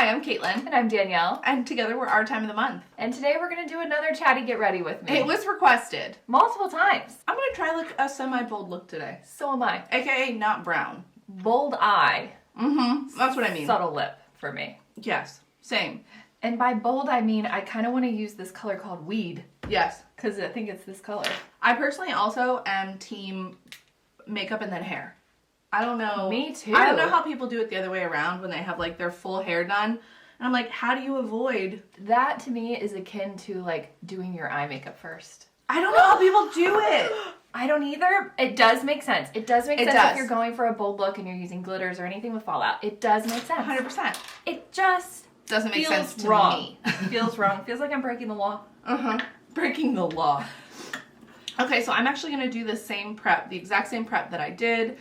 Hi, I'm Caitlin. And I'm Danielle. And together we're Our Time of the Month. And today we're going to do another Chatty Get Ready with me. It was requested. Multiple times. I'm going to try like a semi-bold look today. So am I. AKA not brown. Bold eye. Mm-hmm. That's what I mean. Subtle lip for me. Yes. Same. And by bold, I mean I kind of want to use this color called Weed. Yes. Because I think it's this color. I personally also am team makeup and then hair. I don't know. Me too. I don't know how people do it the other way around when they have like their full hair done. And I'm like, how do you avoid? That to me is akin to like doing your eye makeup first. I don't know how people do it. I don't either. It does make sense. It does make sense if you're going for a bold look and you're using glitters or anything with fallout. It does make sense. 100%. It just doesn't make sense to me. Feels wrong. Feels like I'm breaking the law. Breaking the law. Okay, so I'm actually going to do the same prep, the exact same prep that I did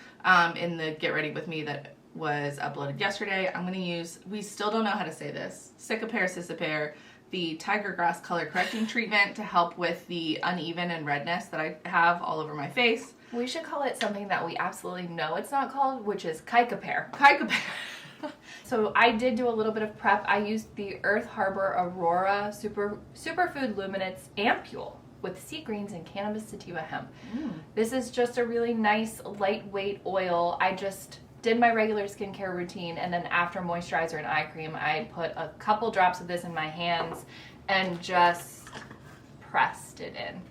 in the Get Ready With Me that was uploaded yesterday. I'm going to use, we still don't know how to say this, CICAPAIR, the Tiger Grass Color Correcting Treatment to help with the uneven and redness that I have all over my face. We should call it something that we absolutely know it's not called, which is CICAPAIR. CICAPAIR. So I did do a little bit of prep. I used the Earth Harbor Aurora Superfood Luminous Ampule with sea greens and cannabis sativa hemp. This is just a really nice lightweight oil. I just did my regular skincare routine, and then after moisturizer and eye cream, I put a couple drops of this in my hands and just pressed it in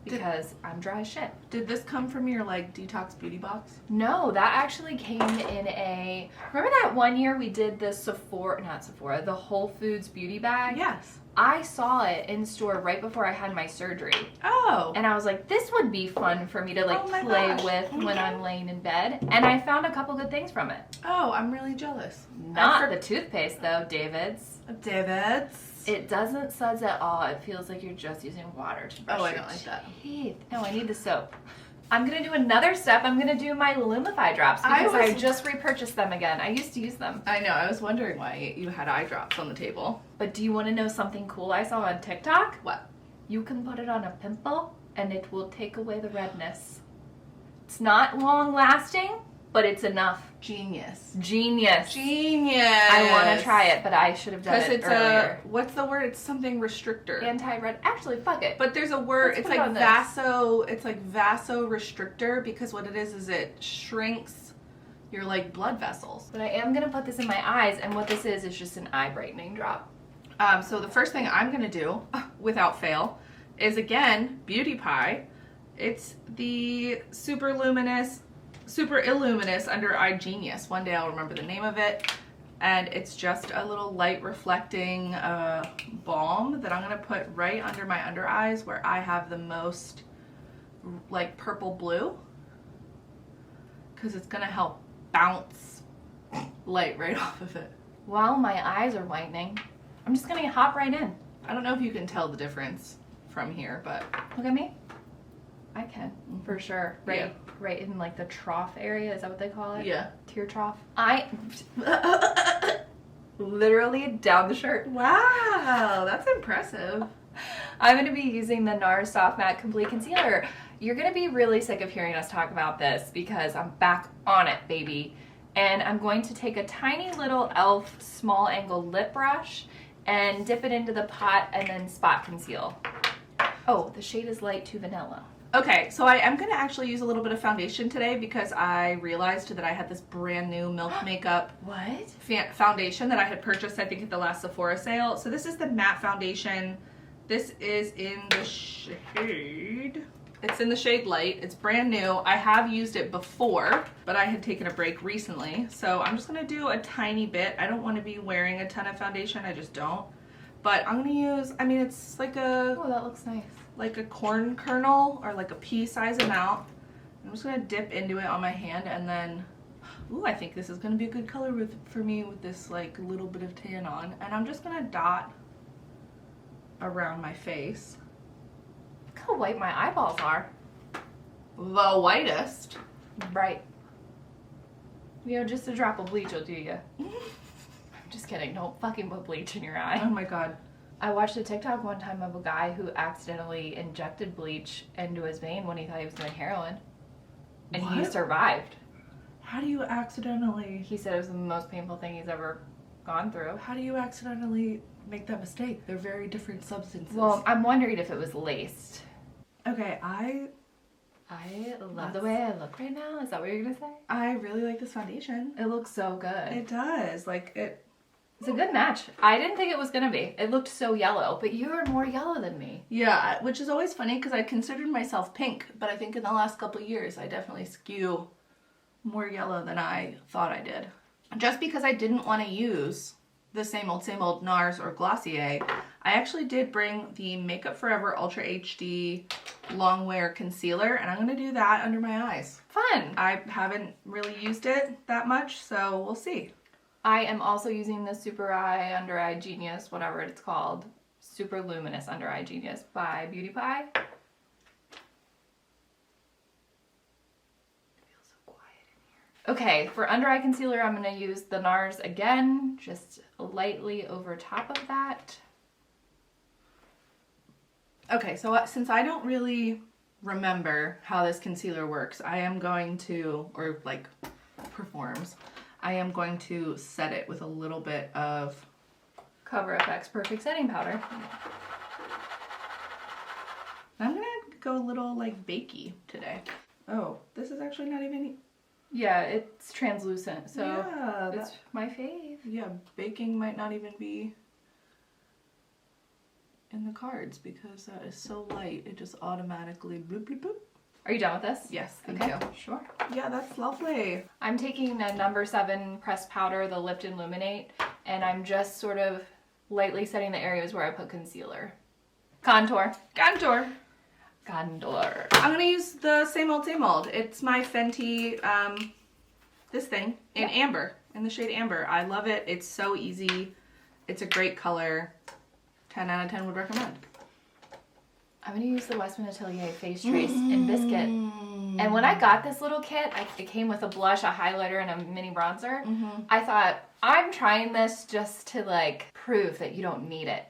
because I'm dry as shit. Did this come from your like detox beauty box? No, that actually came in a, remember that one year we did the the Whole Foods beauty bag? Yes. I saw it in store right before I had my surgery. Oh. And I was like, this would be fun for me to like play with when I'm laying in bed. And I found a couple good things from it. Oh, I'm really jealous. Not the toothpaste though, David's. David's. It doesn't suds at all. It feels like you're just using water to brush I your don't like that. teeth. No, I need the soap. I'm going to do another step. I'm going to do my Lumify drops because I just repurchased them again. I used to use them. I know. I was wondering why you had eye drops on the table. But do you want to know something cool I saw on TikTok? What? You can put it on a pimple and it will take away the redness. It's not long lasting, but it's enough. Genius. Genius. Genius. I want to try it, but I should have done it earlier. What's the word? It's something restrictor. Anti-red. Actually, fuck it. But there's a word. Let's it's like vasorestrictor because what it is it shrinks your like blood vessels. But I am going to put this in my eyes, and what this is just an eye brightening drop. So the first thing I'm going to do, without fail, is again, Beauty Pie. It's the Super Illuminous Under Eye Genius. One day I'll remember the name of it. And it's just a little light reflecting balm that I'm going to put right under my under eyes where I have the most like purple blue. Because it's going to help bounce light right off of it. While my eyes are whitening, I'm just going to hop right in. I don't know if you can tell the difference from here, but... Look at me. I can, for sure. Right in like the trough area, is that what they call it? Yeah. Tear trough. Literally down the shirt. Wow, that's impressive. I'm going to be using the NARS Soft Matte Complete Concealer. You're going to be really sick of hearing us talk about this because I'm back on it, baby. And I'm going to take a tiny little e.l.f. small angle lip brush and dip it into the pot and then spot conceal. Oh, the shade is light to vanilla. Okay, so I am going to actually use a little bit of foundation today because I realized that I had this brand new Milk Makeup foundation that I had purchased, I think, at the last Sephora sale. So this is the matte foundation. This is in the shade... It's in the shade Light. It's brand new. I have used it before, but I had taken a break recently. So I'm just going to do a tiny bit. I don't want to be wearing a ton of foundation. I just don't. But I'm going to use, I mean, it's like a... Oh, that looks nice. Like a corn kernel or like a pea size amount. I'm just going to dip into it on my hand and then... Ooh, I think this is going to be a good color for me with this like little bit of tan on. And I'm just going to dot around my face. Look how white my eyeballs are. The whitest. Right. You know, just a drop of bleach will do you. I'm just kidding. Don't fucking put bleach in your eye. Oh my god. I watched a TikTok one time of a guy who accidentally injected bleach into his vein when he thought he was doing heroin. And he survived. How do you accidentally? He said it was the most painful thing he's ever gone through. How do you accidentally make that mistake? They're very different substances. Well, I'm wondering if it was laced. Okay, I love the way I look right now. Is that what you're gonna say? I really like this foundation. It looks so good. It does. Like, It's a good match. I didn't think it was gonna be. It looked so yellow, but you're more yellow than me. yeah, which is always funny because I considered myself pink, but I think in the last couple of years I definitely skew more yellow than I thought I did. Just because I didn't want to use the same old NARS or Glossier, I actually did bring the Makeup Forever Ultra HD Long Wear Concealer, and I'm going to do that under my eyes. Fun! I haven't really used it that much, so we'll see. I am also using the Super Eye Under Eye Genius, whatever it's called. Super Luminous Under Eye Genius by Beauty Pie. Okay, for under eye concealer, I'm going to use the NARS again, just lightly over top of that. Okay, so since I don't really remember how this concealer works, I am going to, or like performs, I am going to set it with a little bit of Cover FX Perfect Setting Powder. I'm going to go a little like bakey today. Oh, this is actually not even... Yeah, it's translucent, so yeah, it's my fave. Yeah, baking might not even be in the cards because that is so light. It just automatically bloop, bloop, bloop. Are you done with this? Yes, thank okay, you. Sure. Yeah, that's lovely. I'm taking a number 7 pressed powder, the Lift and Illuminate, and I'm just sort of lightly setting the areas where I put concealer. Contour. Contour. Contour. I'm gonna use the same old, same old. It's my Fenty, this thing in amber, in the shade amber. I love it. It's so easy. It's a great color. 10 out of 10 would recommend. I'm gonna use the Westman Atelier Face Trace in Biscuit. And when I got this little kit, it came with a blush, a highlighter, and a mini bronzer. I thought, I'm trying this just to like prove that you don't need it.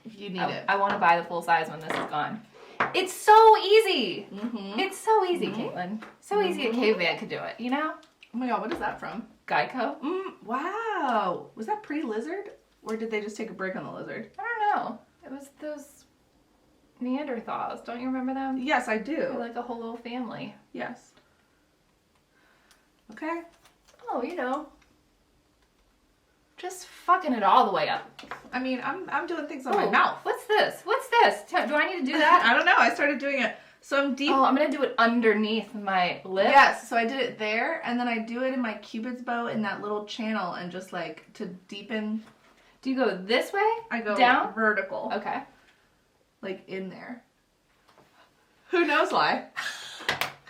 You need it. I want to buy the full size when this is gone. It's so easy. It's so easy, Caitlin. So easy a caveman could do it, you know? Oh my god, what is that from? Geico? Wow. Was that pre-lizard? Or did they just take a break on the lizard? I don't know. It was those Neanderthals. Don't you remember them? Yes, I do. They're like a whole little family. Yes. Okay. Oh, you know. Just fucking it all the way up. I mean, I'm doing things on my mouth. What's this? What's this? Do I need to do that? I don't know. I started doing it. So I'm deep. Oh, I'm going to do it underneath my lip. Yes. So I did it there, and then I do it in my Cupid's bow in that little channel, and just like to deepen. Do you go this way? I go down? vertical. Okay. Like in there. Who knows why?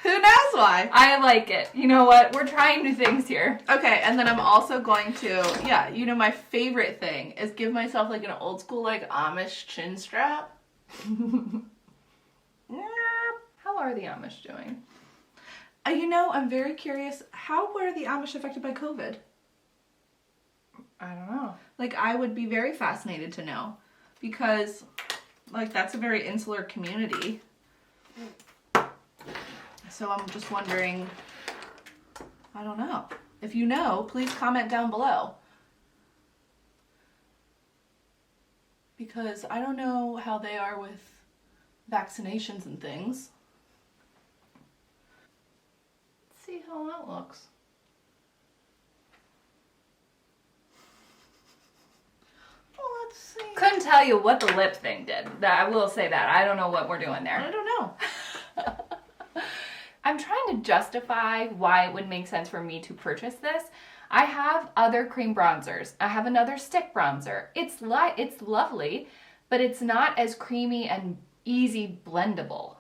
Who knows why? I like it. You know what? We're trying new things here. Okay, and then I'm also going to, yeah, you know, my favorite thing is give myself like an old school like Amish chin strap. How are the Amish doing? You know, I'm very curious. How were the Amish affected by COVID? I don't know. Like, I would be very fascinated to know because, like, that's a very insular community. So I'm just wondering, I don't know. If you know, please comment down below. Because I don't know how they are with vaccinations and things. Let's see how that looks. Oh, let's see. Couldn't tell you what the lip thing did. I will say that. I don't know what we're doing there. I don't know. I'm trying to justify why it would make sense for me to purchase this. I have other cream bronzers. I have another stick bronzer. It's lovely, but it's not as creamy and easily blendable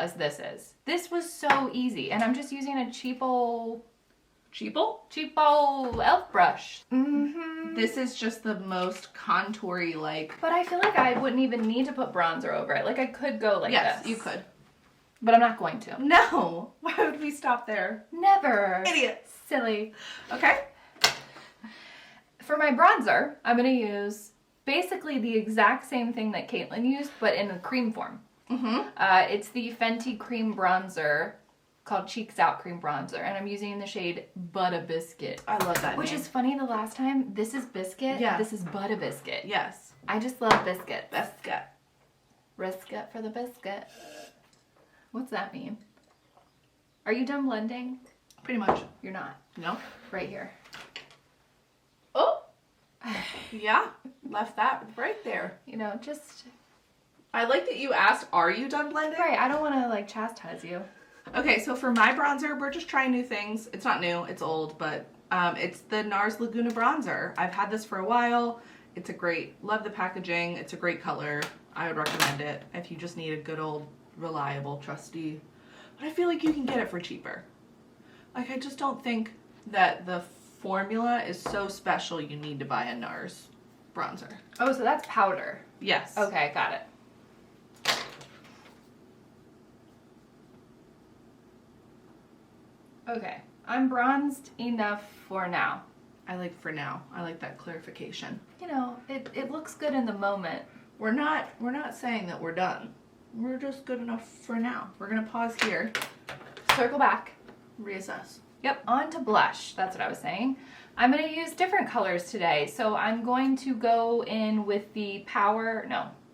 as this is. This was so easy, and I'm just using a cheapo elf brush. This is just the most contoury, like. But I feel like I wouldn't even need to put bronzer over it. Like, I could go like this. Yes, you could. But I'm not going to. No. Why would we stop there? Never. Idiots. Silly. Okay. For my bronzer, I'm going to use basically the exact same thing that Caitlin used, but in a cream form. It's the Fenty Cream Bronzer called Cheeks Out Cream Bronzer, and I'm using the shade Butter Biscuit. I love that Which name. is funny, the last time, this is Biscuit, Yeah. this is Butter Biscuit. Yes. I just love biscuits. Biscuit. Risket for the biscuit. What's that mean? Are you done blending? Pretty much. You're not. No? Right here. Oh! Yeah, left that right there. You know, just... I like that you asked, are you done blending? Right, I don't want to, like, chastise you. Okay, so for my bronzer, we're just trying new things. It's not new, it's old, but it's the NARS Laguna bronzer. I've had this for a while. It's a great, love the packaging. It's a great color. I would recommend it if you just need a good old, reliable, trusty. But I feel like you can get it for cheaper. Like, I just don't think that the formula is so special you need to buy a NARS bronzer. Oh, so that's powder. Yes. Okay, got it. Okay, I'm bronzed enough for now. I like for now. I like that clarification. You know, it looks good in the moment. We're not saying that we're done. We're just good enough for now. We're gonna pause here, Circle back. reassess. Yep, on to blush. That's what I was saying. I'm going to use different colors today. So I'm going to go in with the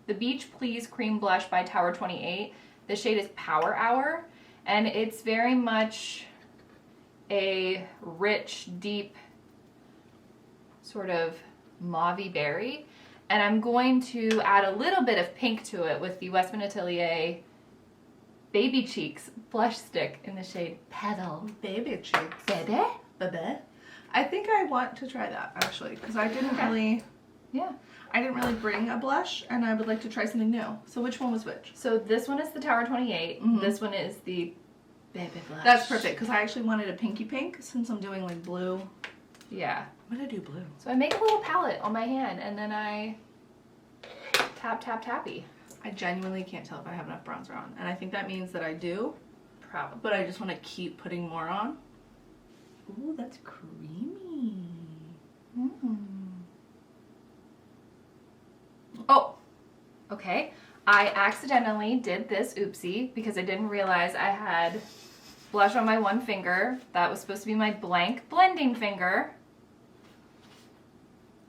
the Beach Please Cream Blush by Tower 28. The shade is Power Hour, and it's very much a rich, deep, sort of mauvey berry. And I'm going to add a little bit of pink to it with the Westman Atelier Baby Cheeks blush stick in the shade Petal. Baby cheeks. Baby? Baby. I think I want to try that actually, because I didn't really bring a blush, and I would like to try something new. So which one was which? So this one is the Tower 28. Mhm. This one is the Baby Blush. That's perfect, because I actually wanted a pinky pink since I'm doing like blue. Yeah. I'm gonna do blue. So I make a little palette on my hand, and then I tap, tap, tappy. I genuinely can't tell if I have enough bronzer on, and I think that means that I do, Probably. but I just want to keep putting more on. Ooh, that's creamy. Oh, okay. I accidentally did this oopsie because I didn't realize I had blush on my one finger. That was supposed to be my blank blending finger.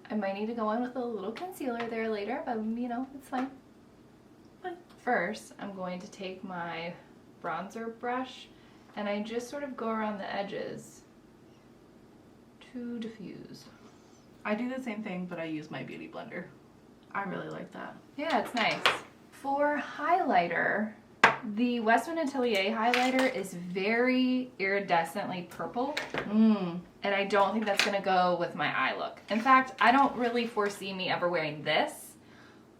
I might need to go in with a little concealer there later, but you know, it's fine. But first, I'm going to take my bronzer brush and I just sort of go around the edges to diffuse. I do the same thing, but I use my beauty blender. I really like that. Yeah, it's nice. For highlighter, the Westman Atelier highlighter is very iridescently purple. And I don't think that's gonna go with my eye look. In fact, I don't really foresee me ever wearing this,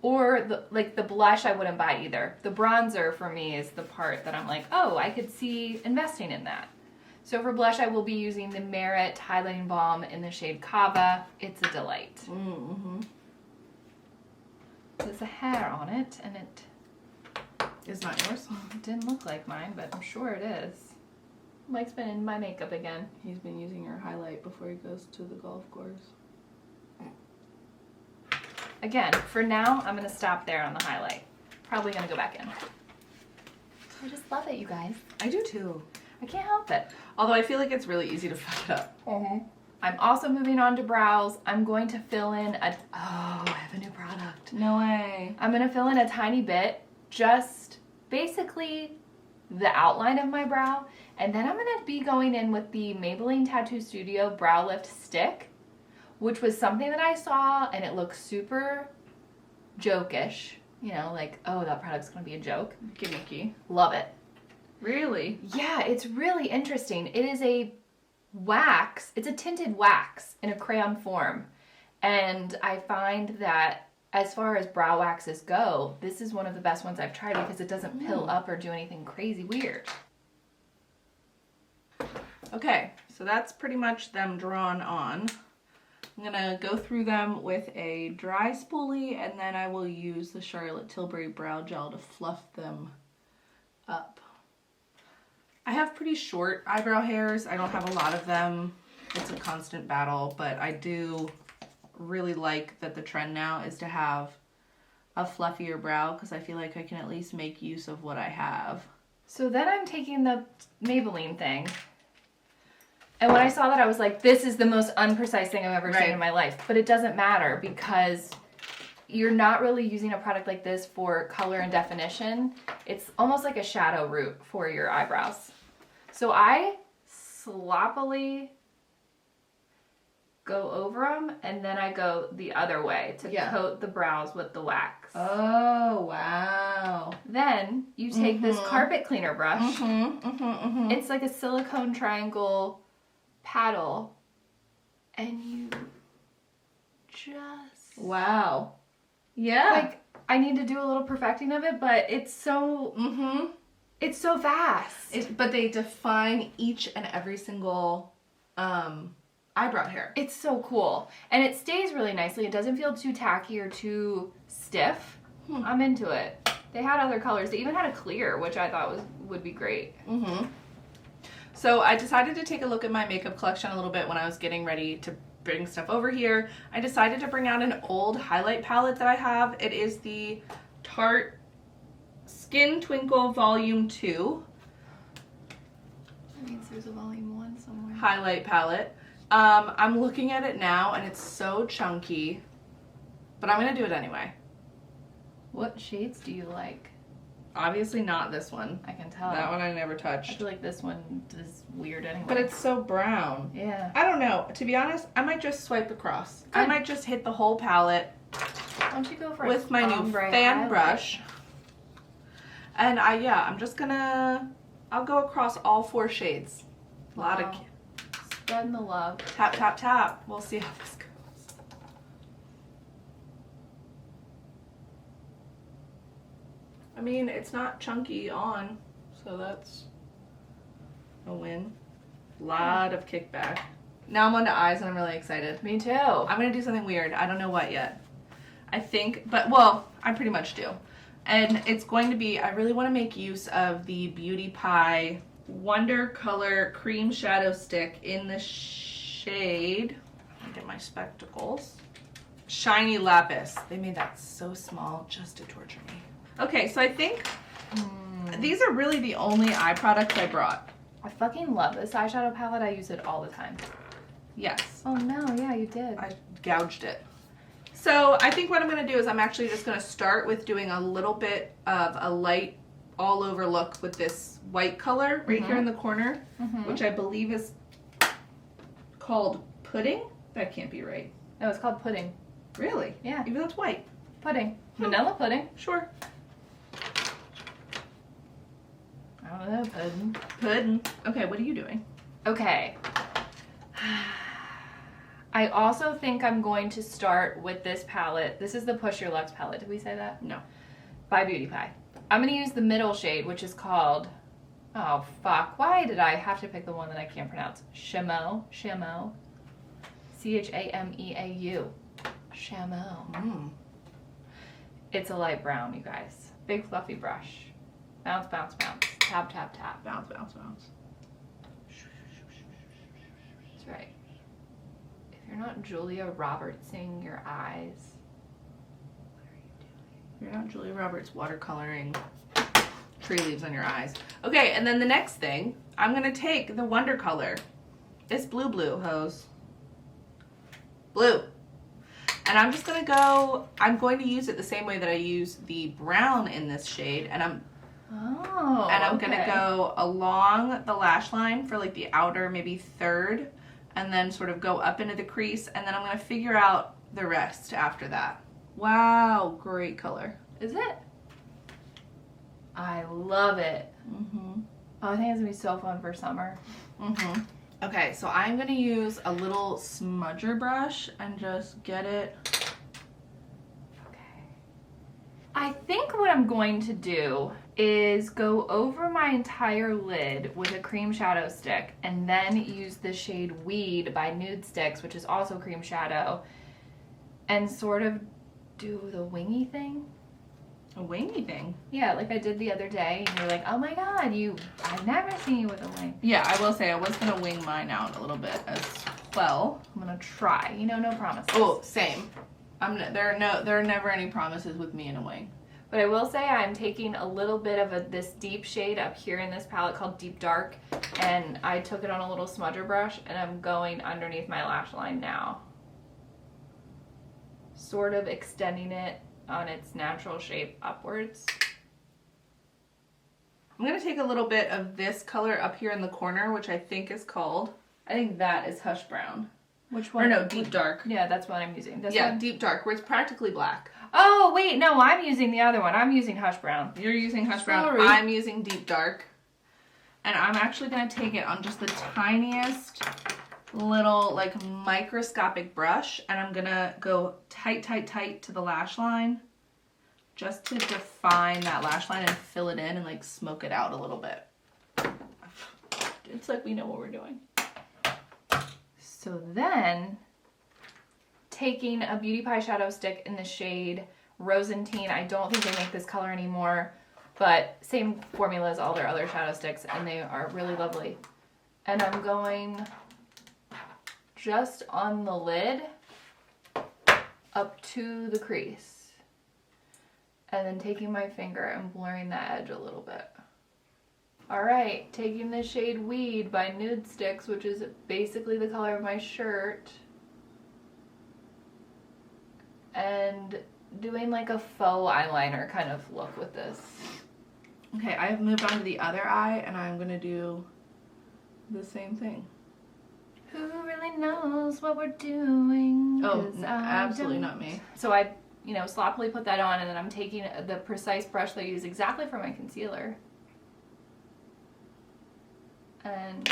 or the blush I wouldn't buy either. The bronzer for me is the part that I'm like, oh, I could see investing in that. So for blush, I will be using the Merit Highlighting Balm in the shade Kava. It's a delight. There's a hair on it, and it It's not yours? didn't look like mine, but I'm sure it is. Mike's been in my makeup again. He's been using your highlight before he goes to the golf course. Again, for now, I'm gonna stop there on the highlight. Probably gonna go back in. I just love it, you guys. I do too. I can't help it. Although I feel like it's really easy to fuck it up. I'm also moving on to brows. I'm going to fill in oh, I have a new product. No way. I'm gonna fill in a tiny bit, just basically the outline of my brow, and then I'm gonna be going in with the Maybelline Tattoo Studio Brow Lift Stick, which was something that I saw and it looks super jokish. You know, like, oh, that product's gonna be a joke. Gimmicky. Love it. Really? Yeah, it's really interesting. It is a wax, it's a tinted wax in a crayon form. And I find that as far as brow waxes go, this is one of the best ones I've tried because it doesn't pill up or do anything crazy weird. Okay, so that's pretty much them drawn on. I'm gonna go through them with a dry spoolie, and then I will use the Charlotte Tilbury Brow Gel to fluff them up. I have pretty short eyebrow hairs. I don't have a lot of them. It's a constant battle, but I do really like that the trend now is to have a fluffier brow because I feel like I can at least make use of what I have. So then I'm taking the Maybelline thing. And when I saw that, I was like, this is the most unprecise thing I've ever seen in my life. But it doesn't matter because you're not really using a product like this for color and definition. It's almost like a shadow root for your eyebrows. So I sloppily go over them, and then I go the other way to coat the brows with the wax. Oh, wow. Then you take this carpet cleaner brush. It's like a silicone triangle paddle, and you just... Wow. Yeah. Like, I need to do a little perfecting of it, but it's so... It's so fast. But they define each and every single eyebrow hair. It's so cool. And it stays really nicely. It doesn't feel too tacky or too stiff. I'm into it. They had other colors. They even had a clear, which I thought would be great. So I decided to take a look at my makeup collection a little bit when I was getting ready to bring stuff over here. I decided to bring out an old highlight palette that I have. It is the Tarte Skin Twinkle Volume 2. That means there's a Volume 1 somewhere. Highlight palette. I'm looking at it now and it's so chunky, but I'm gonna do it anyway. What shades do you like? Obviously not this one. I can tell. That one I never I touched. feel like this one is weird anyway. But it's so brown. Yeah. I don't know. To be honest, I might just swipe across. Good. I might just hit the whole palette Why don't you go for with my new fan brush. And I'm just gonna, I'll go across all 4 shades. A lot of spreading the love. tap, tap, tap. We'll see how this goes. I mean, it's not chunky on, so that's a win. Lot of kickback. Now I'm on to eyes and I'm really excited. Me too. I'm gonna do something weird. I don't know what yet. I think, but well, I pretty much do. And it's going to be, I really want to make use of the Beauty Pie Wonder Color Cream Shadow Stick in the shade, let me get my spectacles, Shiny Lapis. They made that so small just to torture me. Okay, so I think these are really the only eye products I brought. I fucking love this eyeshadow palette. I use it all the time. Yes. Oh no, yeah, you did. I gouged it. So I think what I'm going to do is I'm actually just going to start with doing a little bit of a light all over look with this white color right here in the corner, which I believe is called Pudding. That can't be right. No, it's called Pudding. Really? Yeah. Even though it's white. Pudding. Vanilla pudding. Sure. I don't know, pudding. Pudding. Okay, what are you doing? Okay. I also think I'm going to start with this palette. This is the Push Your Luxe palette. Did we say that? No. By Beauty Pie. I'm going to use the middle shade, which is called... Oh, fuck. Why did I have to pick the one that I can't pronounce? Chameau. Chameau. C-H-A-M-E-A-U. Chameau. It's a light brown, you guys. Big fluffy brush. Bounce, bounce, bounce. Tap, tap, tap. Bounce, bounce, bounce. That's right. If you're not Julia Robertsing your eyes, what are you doing? You're not Julia Roberts watercoloring tree leaves on your eyes. Okay, and then the next thing, I'm going to take the Wonder Color. This blue hose. Blue. And I'm just going to go, I'm going to use it the same way that I use the brown in this shade. And I'm going to go along the lash line for like the outer maybe third. And then sort of go up into the crease. And then I'm going to figure out the rest after that. Wow, great color. Is it? I love it. Oh, I think it's going to be so fun for summer. Okay, so I'm going to use a little smudger brush and just get it. Okay. I think what I'm going to do is go over my entire lid with a cream shadow stick and then use the shade Weed by NUDESTIX, which is also cream shadow, and sort of do the wingy thing. A wingy thing? Yeah, like I did the other day, and you're like, oh my god, I've never seen you with a wing. Yeah, I will say I was going to wing mine out a little bit as well. I'm going to try. You know, no promises. Oh, same. There are never any promises with me in a wing. But I will say I'm taking a little bit of this deep shade up here in this palette called Deep Dark, and I took it on a little smudger brush, and I'm going underneath my lash line now. Sort of extending it on its natural shape upwards. I'm going to take a little bit of this color up here in the corner, which I think is called, I think that is Hush Brown. Which one? Or no, Deep Dark. Yeah, that's what I'm using. This one? Deep Dark, where it's practically black. Oh, wait, no, I'm using the other one. I'm using Hush Brown. You're using Hush Brown. Sorry. I'm using Deep Dark. And I'm actually going to take it on just the tiniest little, like, microscopic brush, and I'm going to go tight, tight, tight to the lash line just to define that lash line and fill it in and, like, smoke it out a little bit. It's like we know what we're doing. So then, taking a Beauty Pie shadow stick in the shade Rosentine. I don't think they make this color anymore, but same formula as all their other shadow sticks, and they are really lovely. And I'm going just on the lid up to the crease. And then taking my finger and blurring that edge a little bit. Alright, taking the shade Weed by NUDESTIX, which is basically the color of my shirt, and doing like a faux eyeliner kind of look with this. Okay, I have moved on to the other eye, and I'm going to do the same thing. Who really knows what we're doing? Oh, absolutely not me. So I, sloppily put that on, and then I'm taking the precise brush that I use exactly for my concealer. And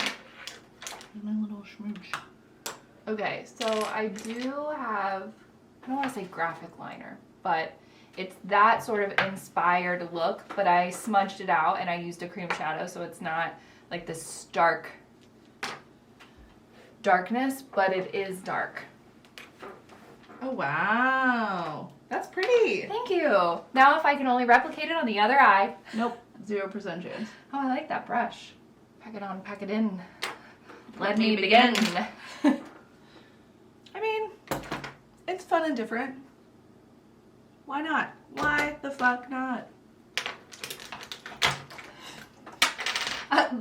my little smooch. Okay, so I do have, I don't want to say graphic liner, but it's that sort of inspired look, but I smudged it out and I used a cream shadow, so it's not like this stark darkness, but it is dark. Oh, wow. That's pretty. Thank you. Now if I can only replicate it on the other eye. Nope, 0% chance. Oh, I like that brush. Pack it on, pack it in. Let me begin. I mean, it's fun and different. Why not? Why the fuck not?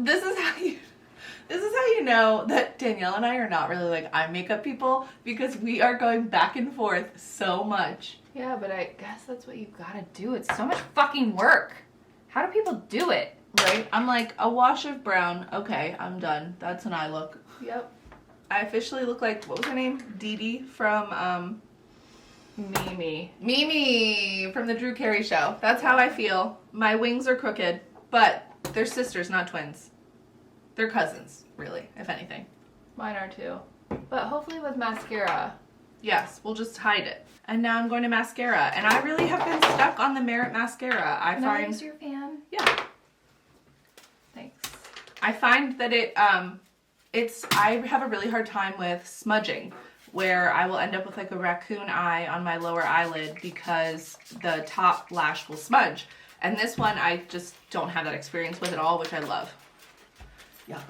This is how you know that Danielle and I are not really like eye makeup people, because we are going back and forth so much. Yeah, but I guess that's what you've got to do. It's so much fucking work. How do people do it? Right? I'm like, a wash of brown. Okay, I'm done. That's an eye look. Yep. I officially look like, what was her name? Dee Dee from, Mimi from the Drew Carey Show. That's how I feel. My wings are crooked, but they're sisters, not twins. They're cousins, really, if anything. Mine are too. But hopefully with mascara. Yes, we'll just hide it. And now I'm going to mascara. And I really have been stuck on the Merit mascara. Can I use your fan? Yeah. Thanks. I find that I have a really hard time with smudging, where I will end up with like a raccoon eye on my lower eyelid because the top lash will smudge. And this one, I just don't have that experience with at all, which I love. Yeah.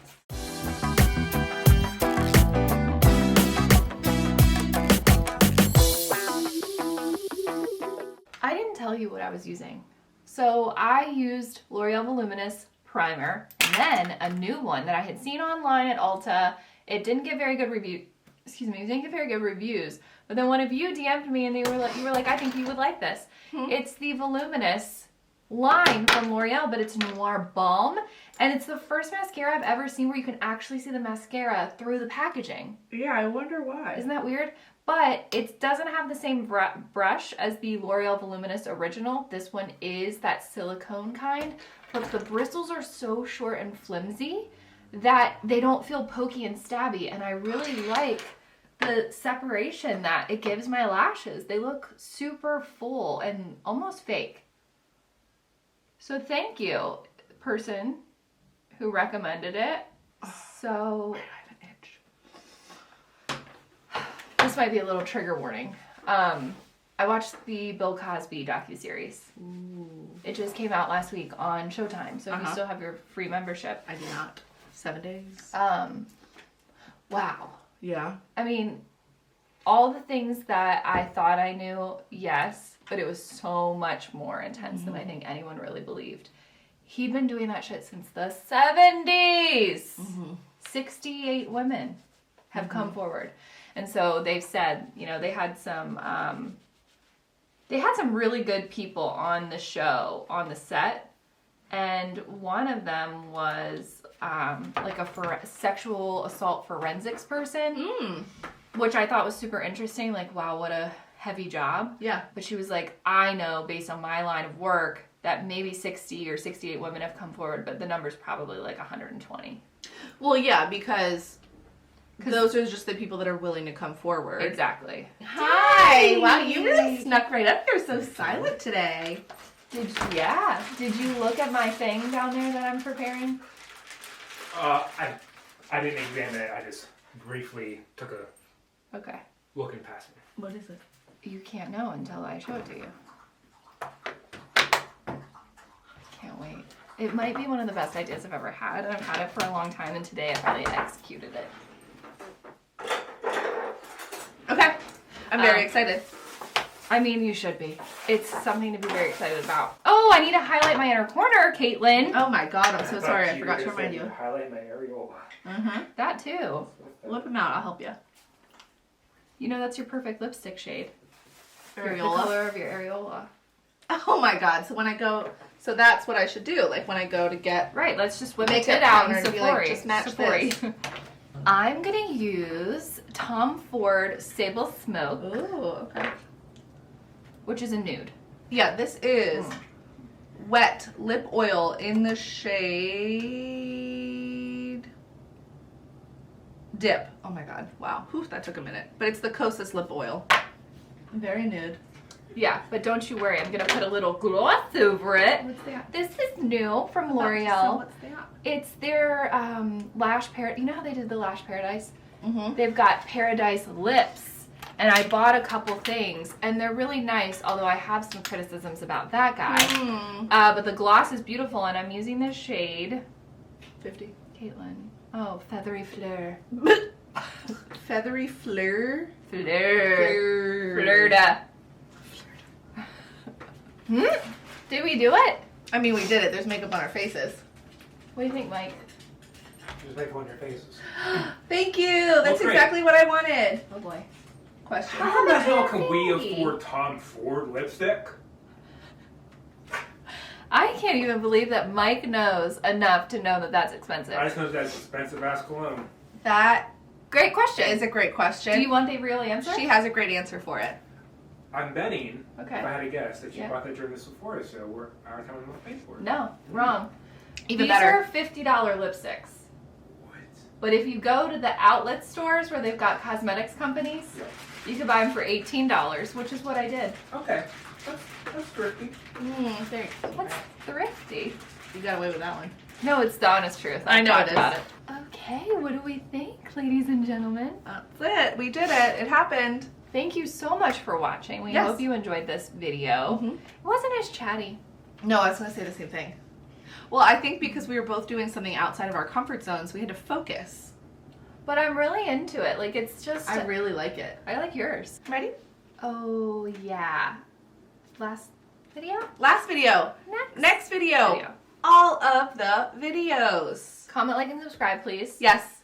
I didn't tell you what I was using. So I used L'Oreal Voluminous primer, and then a new one that I had seen online at Ulta. It didn't get very good reviews. It didn't get very good reviews. But then one of you DM'd me and you were like, I think you would like this. It's the Voluminous line from L'Oreal, but it's Noir Balm, and it's the first mascara I've ever seen where you can actually see the mascara through the packaging. Yeah, I wonder why. Isn't that weird? But it doesn't have the same brush as the L'Oreal Voluminous Original. This one is that silicone kind, but the bristles are so short and flimsy that they don't feel pokey and stabby, and I really like the separation that it gives my lashes. They look super full and almost fake. So thank you, person who recommended it. So I have an itch. This might be a little trigger warning. I watched the Bill Cosby docuseries. Ooh. It just came out last week on Showtime, so if you still have your free membership. I do not. 7 days. Wow. Yeah. I mean, all the things that I thought I knew, yes. but it was so much more intense than I think anyone really believed. He'd been doing that shit since the 70s. 68 women have come forward. And so they've said, you know, they had some really good people on the show, on the set. And one of them was like a sexual assault forensics person, which I thought was super interesting. Like, wow, what a heavy job. Yeah. But she was like, I know based on my line of work that maybe 60 or 68 women have come forward, but the number's probably like 120. Well, yeah, because those are just the people that are willing to come forward. Exactly. Hi! Wow, you really snuck right up here. So silent today. Did you look at my thing down there that I'm preparing? I didn't examine it. I just briefly took a look and passed it. What is it? You can't know until I show it to you. Can't wait. It might be one of the best ideas I've ever had. I've had it for a long time, and today I finally executed it. Okay. I'm very excited. I mean, you should be. It's something to be very excited about. Oh, I need to highlight my inner corner, Caitlin. Oh my god, I'm so sorry. I forgot to remind you. Highlight my areola. That too. Whip them out. I'll help you. You know, that's your perfect lipstick shade. Areola. The color of your areola. Oh my god. So when I go, so that's what I should do. Like when I go to get Right, let's just whip makeup it out powder and and be like, just match this. I'm gonna use Tom Ford Sable Smoke, Ooh, okay. which is a nude. Yeah, this is wet lip oil in the shade Dip. Oh my god. Wow. Whew, that took a minute. But it's the Kosas lip oil. Very nude. Yeah, but don't you worry, I'm gonna put a little gloss over it. What's that? This is new from So L'Oreal. what's that? It's their Lash Paradise. You know how they did the Lash Paradise? Mm-hmm. They've got Paradise lips, and I bought a couple things, and they're really nice, although I have some criticisms about that guy. But the gloss is beautiful, and I'm using this shade. 50. Caitlin. Oh, Feathery Fleur. Feathery Fleur. Fleur. Fleur. Did we do it? I mean, we did it. There's makeup on our faces. What do you think, Mike? Just make on your faces. Thank you. That's great. exactly what I wanted. Oh boy. Question. How the hell can we afford Tom Ford lipstick? I can't even believe that Mike knows enough to know that that's expensive. I just know that's expensive ass cologne. That Great question. is a great question. Do you want the real answer? She has a great answer for it. I'm betting, Okay. if I had to guess, that you Yeah. bought that during the Sephora show where our time was paid for it. No, wrong. Even These better. are $50 lipsticks. What? But if you go to the outlet stores where they've got cosmetics companies, Yeah. you can buy them for $18, which is what I did. Okay. That's thrifty. Very What's thrifty? You got away with that one. No, it's the honest truth. I know talked it is. about it. Okay, what do we think, ladies and gentlemen? That's it. We did it. It happened. Thank you so much for watching. We Yes. hope you enjoyed this video. Mhm. It wasn't as chatty. No, I was going to say the same thing. Well, I think because we were both doing something outside of our comfort zones, we had to focus. But I'm really into it. Like, it's just... I really like it. I like yours. Ready? Oh, yeah. Last video? Last video. Next video. All of the videos. Comment, like, and subscribe, please. Yes.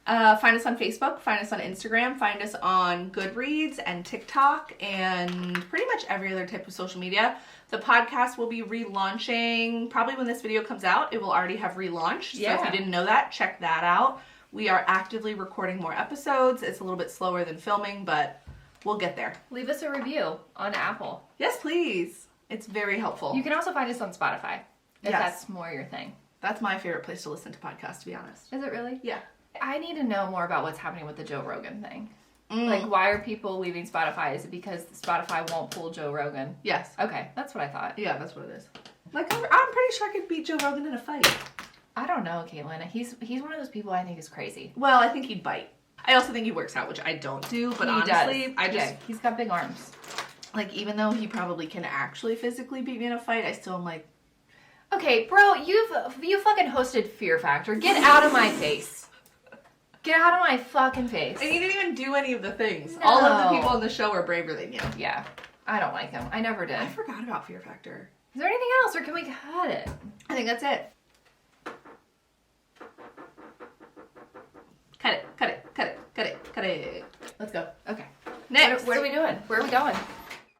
Find us on Facebook, find us on Instagram, find us on Goodreads and TikTok and pretty much every other type of social media. The podcast will be relaunching probably when this video comes out. It will already have relaunched. Yeah. So if you didn't know that, check that out. We are actively recording more episodes. It's a little bit slower than filming, but we'll get there. Leave us a review on Apple. Yes, please. It's very helpful. You can also find us on Spotify, if Yes. that's more your thing. That's my favorite place to listen to podcasts, to be honest. Is it really? Yeah. I need to know more about what's happening with the Joe Rogan thing. Mm. Like, why are people leaving Spotify? Is it because Spotify won't pull Joe Rogan? Yes. Okay, that's what I thought. Yeah, that's what it is. Like, I'm pretty sure I could beat Joe Rogan in a fight. I don't know, Caitlin. He's one of those people I think is crazy. Well, I think he'd bite. I also think he works out, which I don't do, but He honestly, does. I just, Yeah, he's got big arms. like, even though he probably can actually physically beat me in a fight, I still am like, Okay, bro, you fucking hosted Fear Factor. Get out of my face. Get out of my fucking face. And you didn't even do any of the things. No. All of the people on the show are braver than you. Yeah. I don't like him. I never did. I forgot about Fear Factor. Is there anything else, or can we cut it? I think that's it. Cut it, cut it, cut it, cut it, cut it. Let's go. Okay. Next. What are we doing? Where are we going?